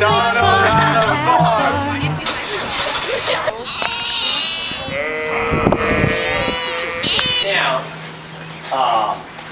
McDonald had a farm. Now,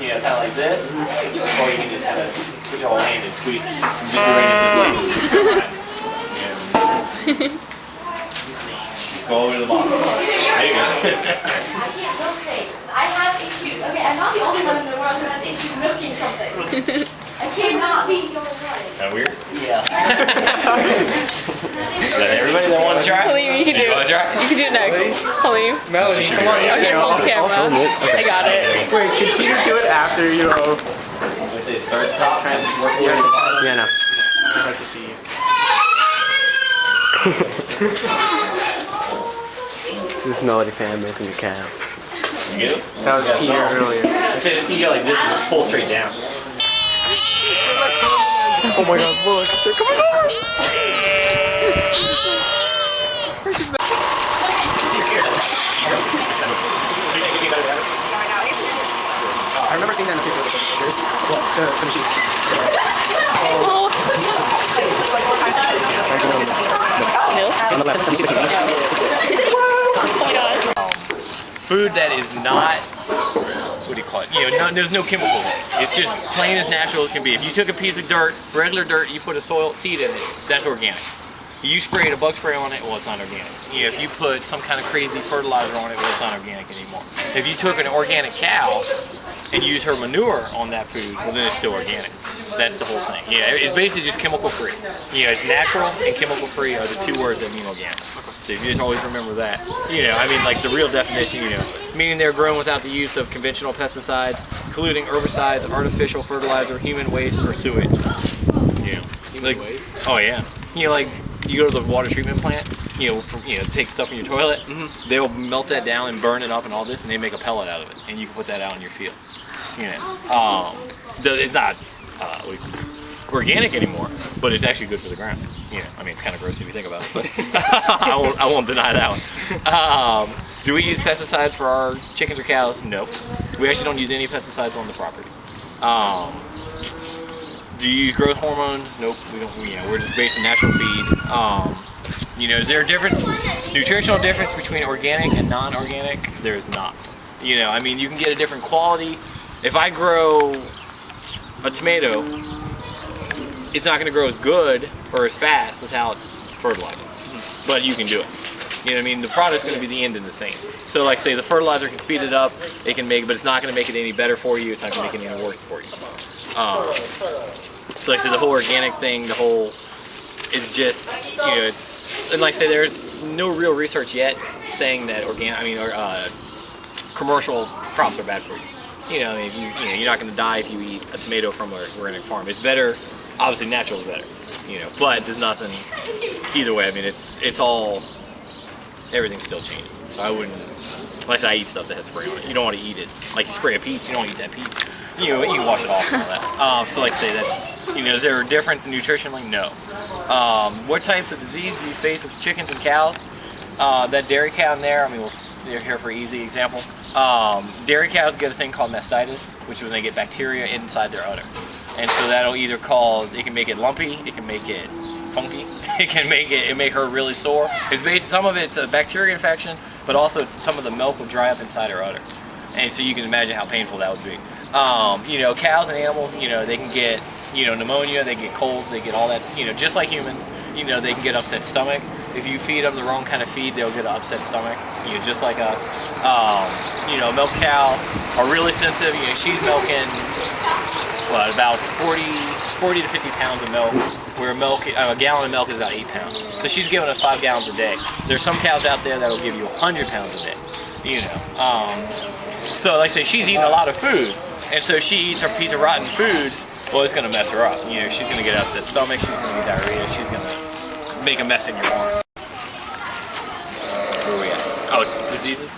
you know, kind of like this, or you can just kind of put your whole hand and squeeze it. And just bring it to the plate. Go over to the bottom. There you go. I can't milk things. I have issues. Okay, I'm not the only one in the world who has issues milking something. I cannot be the only one. Kind of weird? Yeah. Is that everybody that wants to try? Halim, you can do it. You can do it next. Halim. Melanie, come on. Okay, roll camera. I got it. Wait, can Peter do it after, you know? I say start at the top, try and work your way to the bottom. Yeah, no. I'd like to see you. This is Melody fan milking the cow. You get it? That was Peter earlier. I say just you go like this and just pull straight down. Oh my god, look, they're coming over! I remember seeing that in the picture. What? The machine. On the left. Oh my god. Food that is not, what do you call it? You know, there's no chemicals in it. It's just plain as natural as can be. If you took a piece of dirt, regular dirt, you put a soil seed in it, that's organic. You sprayed a bug spray on it, well, it's not organic. You know, if you put some kind of crazy fertilizer on it, well, it's not organic anymore. If you took an organic cow and used her manure on that food, well, then it's still organic. That's the whole thing. Yeah, it's basically just chemical free. You know, it's natural and chemical free are the two words that mean organic. So if you just always remember that. You know, I mean, like the real definition, you know, meaning they're grown without the use of conventional pesticides, including herbicides, artificial fertilizer, human waste, or sewage. You know, like, oh yeah. You know, like you go to the water treatment plant, you know, take stuff from your toilet, they'll melt that down and burn it up and all this, and they make a pellet out of it, and you can put that out in your field. You know, it's not organic anymore, but it's actually good for the ground. You know, I mean, it's kind of gross if you think about it, but I won't deny that one. Do we use pesticides for our chickens or cows? No. We actually don't use any pesticides on the property. Do you use growth hormones? Nope, we don't. You know, we're just based on natural feed. You know, is there a difference, nutritional difference between organic and non-organic? There's not. You know, I mean, you can get a different quality. If I grow a tomato, it's not going to grow as good or as fast without fertilizer, but you can do it. You know what I mean? The product's going to be the end and the same. So like say the fertilizer can speed it up, it can make, but it's not going to make it any better for you, it's not going to make it any worse for you. So like I said, the whole organic thing, the whole, it's just, you know, it's, and like I say, there's no real research yet saying that commercial crops are bad for you. You know, if you're not going to die if you eat a tomato from an organic farm. It's better, obviously natural is better, you know, but there's nothing, either way, I mean, it's all, everything's still changing. So I wouldn't, unless I eat stuff that has spray on it. You don't want to eat it. Like you spray a peach, you don't want to eat that peach. You know, you can wash it off and all that. So like I say, that's, you know, is there a difference nutritionally? No. What types of disease do you face with chickens and cows? That dairy cow in there, I mean, they're here for easy example. Dairy cows get a thing called mastitis, which is when they get bacteria inside their udder. And so that'll either cause, it can make it lumpy, it can make it funky, it can make her really sore. It's based, some of it's a bacteria infection, but also some of the milk will dry up inside her udder. And so you can imagine how painful that would be. You know, cows and animals, you know, they can get, you know, pneumonia, they get colds, they get all that, you know, just like humans, you know, they can get upset stomach. If you feed them the wrong kind of feed, they'll get an upset stomach, you know, just like us. You know, milk cow are really sensitive. You know, she's milking, what, about 40 to 50 pounds of milk, where a gallon of milk is about 8 pounds. So she's giving us 5 gallons a day. There's some cows out there that'll give you 100 pounds a day, you know. So like I say, she's eating a lot of food, and so she eats her piece of rotten food, well, it's gonna mess her up. You know, she's gonna get upset stomach, she's gonna get diarrhea, she's gonna make a mess in your barn. Where are we at? Oh, diseases?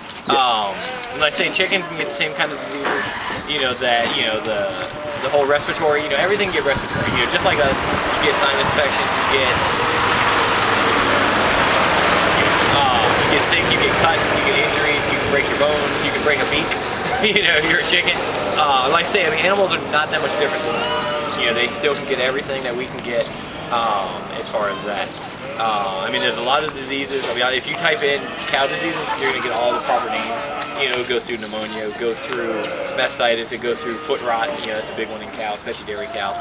Like say chickens can get the same kind of diseases, you know, that, you know, the whole respiratory, you know, everything can get respiratory, you know, just like us, you get sinus infections, you get sick, you get cuts, you get injuries, you can break your bones, you can break a beak, you know, if you're a chicken. Like I say, I mean, animals are not that much different than us. You know, they still can get everything that we can get. as far as that. I mean, there's a lot of diseases. I mean, if you type in cow diseases, you're gonna get all the proper names. You know, it goes through pneumonia, it goes through mastitis, it goes through foot rot. You know, that's a big one in cows, especially dairy cows.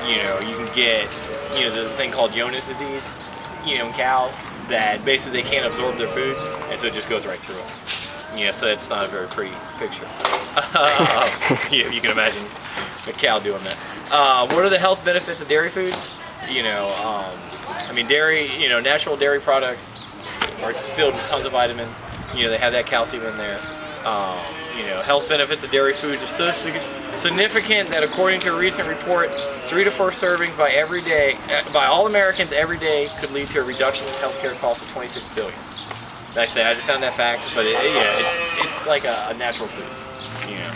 You know, you can get, you know, there's a thing called Jonas disease, you know, in cows that basically they can't absorb their food, and so it just goes right through them. You know, so it's not a very pretty picture. You can imagine a cow doing that. What are the health benefits of dairy foods? You know, I mean, dairy, you know, natural dairy products are filled with tons of vitamins. You know, they have that calcium in there. You know, health benefits of dairy foods are so significant that according to a recent report, 3 to 4 servings by all Americans every day could lead to a reduction in healthcare costs of $26 billion. Like I say, I just found that fact, but yeah, it's like a natural food. You know,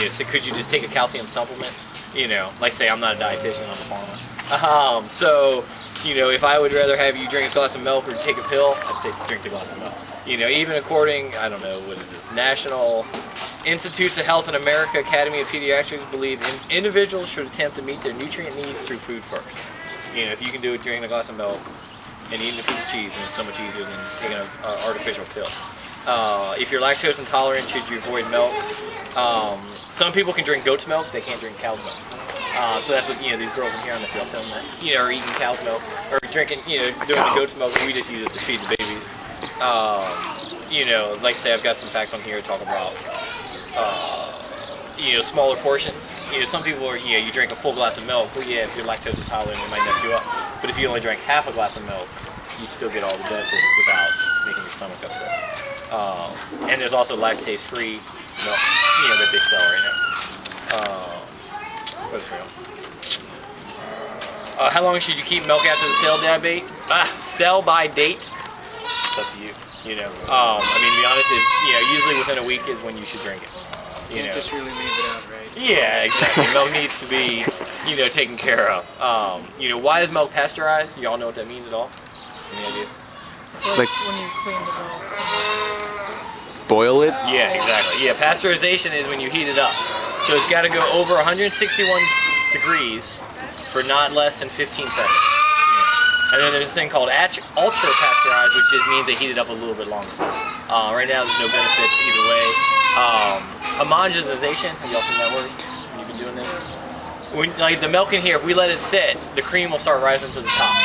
so could you just take a calcium supplement? You know, like say I'm not a dietitian, I'm a farmer. So, you know, if I would rather have you drink a glass of milk or take a pill, I'd say drink the glass of milk. You know, even according, I don't know, what is this, National Institutes of Health in America, Academy of Pediatrics believe individuals should attempt to meet their nutrient needs through food first. You know, if you can do it drinking a glass of milk and eating a piece of cheese, and it's so much easier than taking an artificial pill. If you're lactose intolerant, should you avoid milk? Some people can drink goat's milk, they can't drink cow's milk. So that's what, you know, these girls in here on the field film that, you know, are eating cow's milk, or drinking, you know, doing the goat's milk, we just use it to feed the babies. You know, like I say, I've got some facts on here to talk about, you know, smaller portions. You know, some people are, you know, you drink a full glass of milk, well, yeah, if you're lactose intolerant, it might mess you up. But if you only drank half a glass of milk, you'd still get all the benefits without making your stomach upset. And there's also lactase-free milk, you know, that they sell right now. What is real? How long should you keep milk after the sell by date? It's up to you. You know, I mean, to be honest, you know, usually within a week is when you should drink it. You know, just really leave it out, right? Yeah, exactly. Milk needs to be, you know, taken care of. You know, why is milk pasteurized? You all know what that means at all? Any idea? Like when you clean the milk. Boil it? Yeah, exactly. Yeah, pasteurization is when you heat it up. So it's got to go over 161 degrees for not less than 15 seconds. Yeah. And then there's this thing called ultra pasteurized, which just means they heat it up a little bit longer. Right now there's no benefits either way. Homogenization, have y'all seen that word? You've been doing this? When, like the milk in here, if we let it sit, the cream will start rising to the top.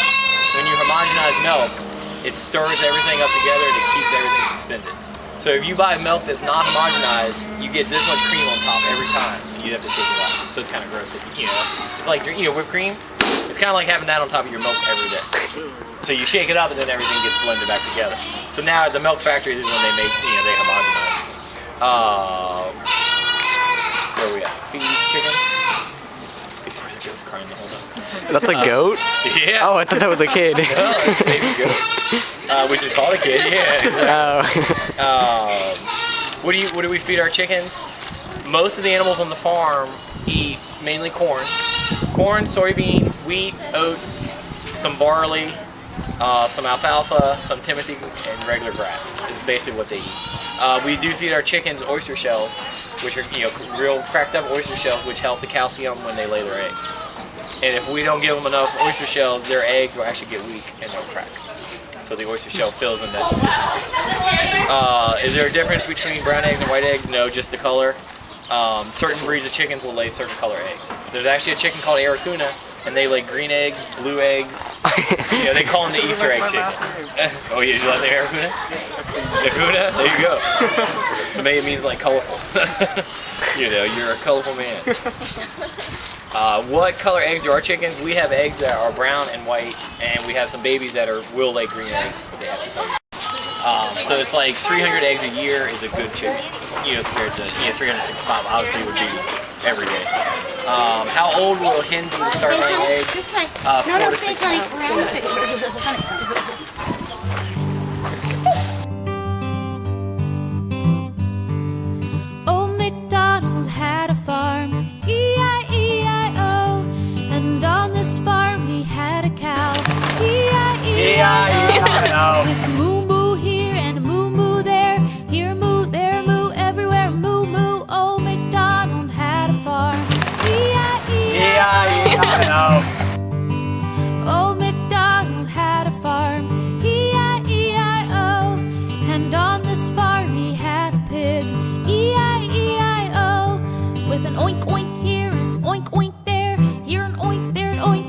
When you homogenize milk, it stirs everything up together and it keeps everything suspended. So if you buy milk that's not homogenized, you get this much cream on top every time, and you have to shake it up. So it's kind of gross. You know, it's like, you know, whipped cream. It's kind of like having that on top of your milk every day. So you shake it up, and then everything gets blended back together. So now at the milk factory, this is when they make, you know, they homogenize. Where are we at? Feed chicken. Of course, the goat's crying the whole time. That's a goat? Yeah. Oh, I thought that was a kid. No, it's a baby goat. Which is called a kid. Yeah. Exactly. Oh. What do we feed our chickens? Most of the animals on the farm eat mainly corn, soybean, wheat, oats, some barley, some alfalfa, some timothy, and regular grass. Is basically what they eat. We do feed our chickens oyster shells, which are, you know, real cracked up oyster shells, which help the calcium when they lay their eggs. And if we don't give them enough oyster shells, their eggs will actually get weak and they'll crack. So the oyster shell fills in that deficiency. Is there a difference between brown eggs and white eggs? No, just the color. Certain breeds of chickens will lay certain color eggs. There's actually a chicken called Aracuna, and they lay green eggs, blue eggs. You know, they call them the Easter egg chicken. Oh, yeah, did you last name Aracuna? Aracuna? There you go. So maybe it means like colorful. You know, you're a colorful man. What color eggs do our chickens? We have eggs that are brown and white, and we have some babies that will lay green eggs, but they have to sell you. So it's like 300 eggs a year is a good chicken, you know, compared to, you know, 365 obviously would be every day. How old will a hen be to start laying eggs? 4 to 6 months. Oh, McDonald had a farm, E-I-E-I-O, and on this farm he had a cow, E-I-E-I-O, with moo-moo here and moo-moo there, here moo, there moo, everywhere moo-moo. Oh, McDonald had a farm, E-I-E-I-O. No. Old McDonald had a farm, E-I-E-I-O, and on this farm